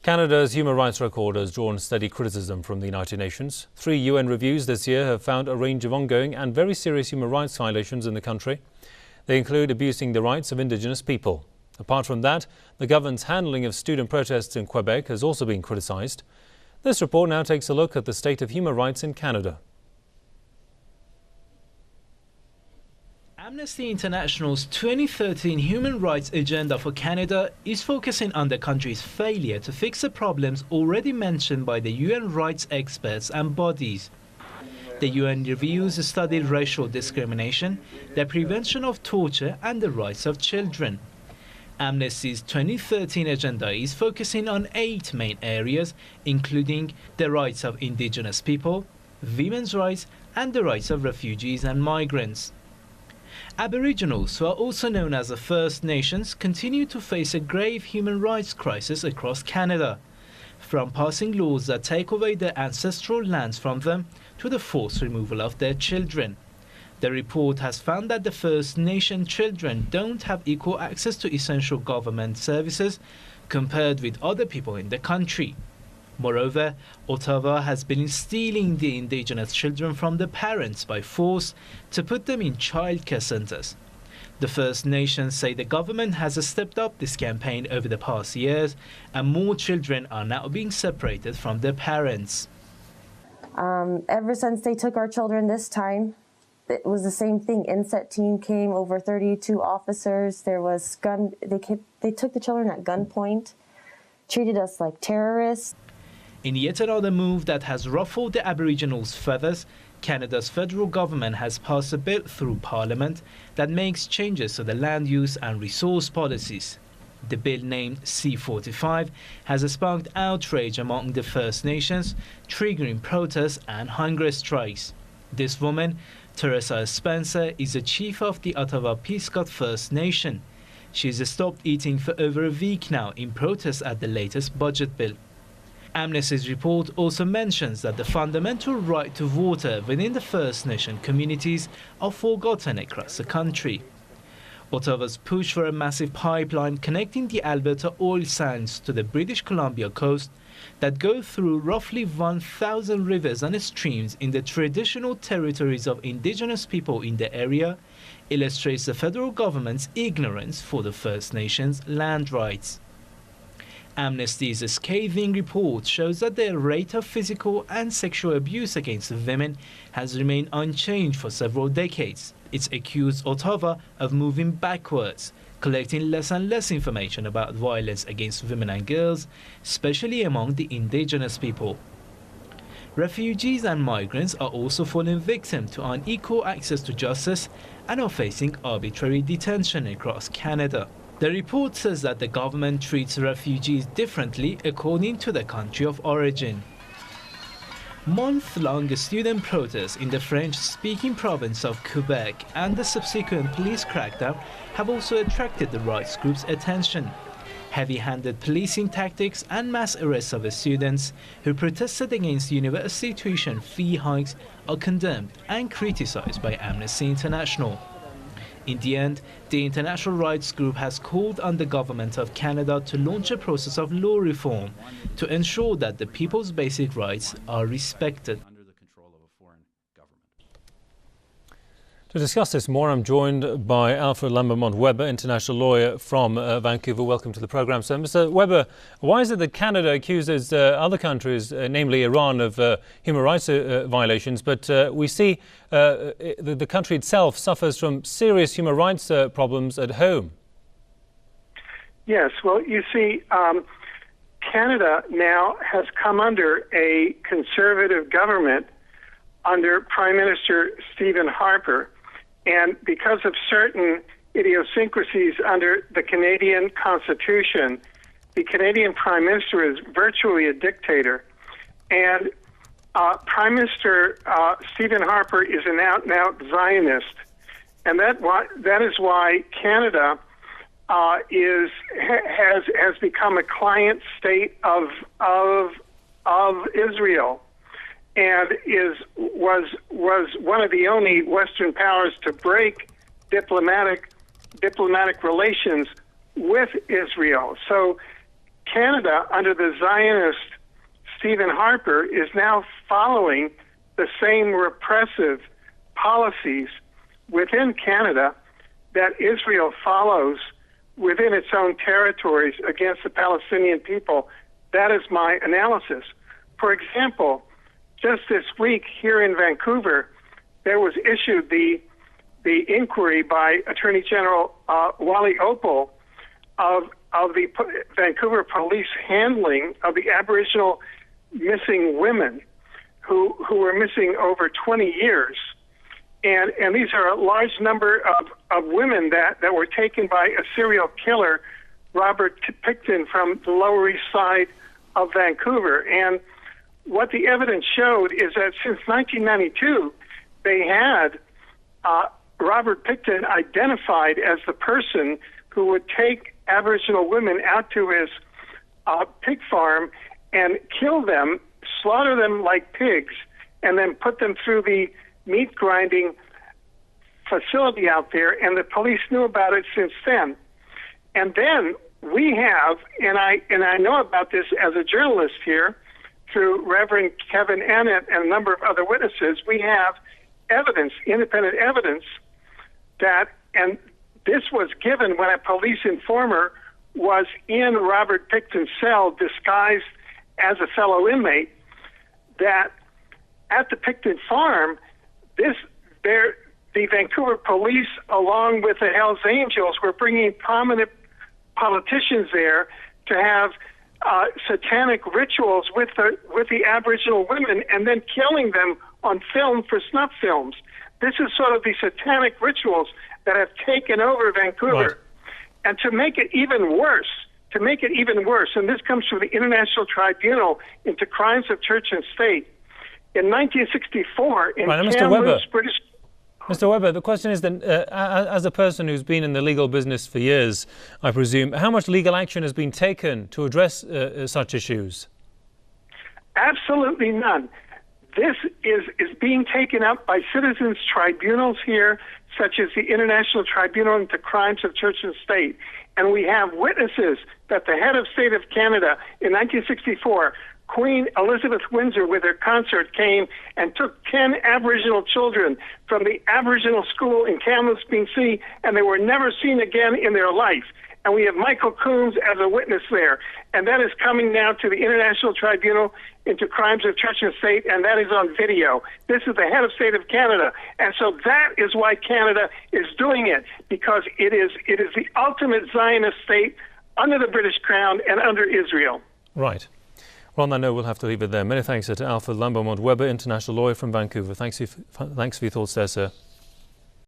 Canada's human rights record has drawn steady criticism from the United Nations. 3 UN reviews this year have found a range of ongoing and very serious human rights violations in the country. They include abusing the rights of indigenous people. Apart from that, the government's handling of student protests in Quebec has also been criticised. This report now takes a look at the state of human rights in Canada. Amnesty International's 2013 Human Rights Agenda for Canada is focusing on the country's failure to fix the problems already mentioned by the UN rights experts and bodies. The UN reviews studied racial discrimination, the prevention of torture and the rights of children. Amnesty's 2013 agenda is focusing on 8 main areas, including the rights of indigenous people, women's rights and the rights of refugees and migrants. Aboriginals, who are also known as the First Nations, continue to face a grave human rights crisis across Canada, from passing laws that take away their ancestral lands from them to the forced removal of their children. The report has found that the First Nation children don't have equal access to essential government services compared with other people in the country. Moreover, Ottawa has been stealing the indigenous children from the parents by force to put them in childcare centres. The First Nations say the government has stepped up this campaign over the past years and more children are now being separated from their parents. Ever since they took our children this time, it was the same thing. INSET team came, over 32 officers. There was they took the children at gunpoint, treated us like terrorists. In yet another move that has ruffled the Aboriginals' feathers, Canada's federal government has passed a bill through Parliament that makes changes to the land use and resource policies. The bill, named C45, has sparked outrage among the First Nations, triggering protests and hunger strikes. This woman, Teresa Spencer, is the chief of the Ottawa Peascot First Nation. She's stopped eating for over a week now in protest at the latest budget bill. Amnesty's report also mentions that the fundamental right to water within the First Nation communities are forgotten across the country. Ottawa's push for a massive pipeline connecting the Alberta oil sands to the British Columbia coast that go through roughly 1,000 rivers and streams in the traditional territories of indigenous people in the area illustrates the federal government's ignorance for the First Nations land rights. Amnesty's scathing report shows that the rate of physical and sexual abuse against women has remained unchanged for several decades. It's accused Ottawa of moving backwards, collecting less and less information about violence against women and girls, especially among the indigenous people. Refugees and migrants are also falling victim to unequal access to justice and are facing arbitrary detention across Canada. The report says that the government treats refugees differently according to the country of origin. Month-long student protests in the French-speaking province of Quebec and the subsequent police crackdown have also attracted the rights group's attention. Heavy-handed policing tactics and mass arrests of students who protested against university tuition fee hikes are condemned and criticized by Amnesty International. In the end, the international rights group has called on the government of Canada to launch a process of law reform to ensure that the people's basic rights are respected. To discuss this more, I'm joined by Alfred Lambremont Webre, international lawyer from Vancouver. Welcome to the programme. So, Mr. Webre, why is it that Canada accuses other countries, namely Iran, of human rights violations, but we see the country itself suffers from serious human rights problems at home? Yes, well, you see, Canada now has come under a conservative government under Prime Minister Stephen Harper. And because of certain idiosyncrasies under the Canadian Constitution, the Canadian Prime Minister is virtually a dictator. And Prime Minister Stephen Harper is an out-and-out Zionist. And that is why Canada has become a client state of Israel, and was one of the only Western powers to break diplomatic relations with Israel. So Canada, under the Zionist Stephen Harper, is now following the same repressive policies within Canada that Israel follows within its own territories against the Palestinian people. That is my analysis. For example, just this week here in Vancouver, there was issued the inquiry by Attorney General Wally Opal of the Vancouver police handling of the Aboriginal missing women who were missing over 20 years. And these are a large number of women that were taken by a serial killer, Robert Picton, from the Lower East Side of Vancouver. And what the evidence showed is that since 1992, they had Robert Picton identified as the person who would take Aboriginal women out to his pig farm and kill them, slaughter them like pigs, and then put them through the meat grinding facility out there, and the police knew about it since then. And then we have, and I know about this as a journalist here, through Reverend Kevin Annett and a number of other witnesses, we have evidence, independent evidence, that, and this was given when a police informer was in Robert Picton's cell disguised as a fellow inmate, that at the Picton farm, the Vancouver police, along with the Hells Angels, were bringing prominent politicians there to have satanic rituals with the Aboriginal women and then killing them on film for snuff films. This is sort of the satanic rituals that have taken over Vancouver. Right. And to make it even worse, and this comes from the International Tribunal into Crimes of Church and State, in 1964, in Kamloops, British... Mr. Weber, the question is then, as a person who's been in the legal business for years, I presume, how much legal action has been taken to address such issues? Absolutely none. This is being taken up by citizens' tribunals here, such as the International Tribunal into Crimes of Church and State. And we have witnesses that the head of state of Canada in 1964, Queen Elizabeth Windsor, with her consort, came and took 10 Aboriginal children from the Aboriginal school in Kamloops, BC, and they were never seen again in their life. And we have Michael Coombs as a witness there. And that is coming now to the International Tribunal into Crimes of Church and State, and that is on video. This is the head of state of Canada. And so that is why Canada is doing it, because it is the ultimate Zionist state under the British Crown and under Israel. Right. Well, on that note, we'll have to leave it there. Many thanks to Alfred Lambremont Webre, international lawyer from Vancouver. Thanks for your thoughts there, sir.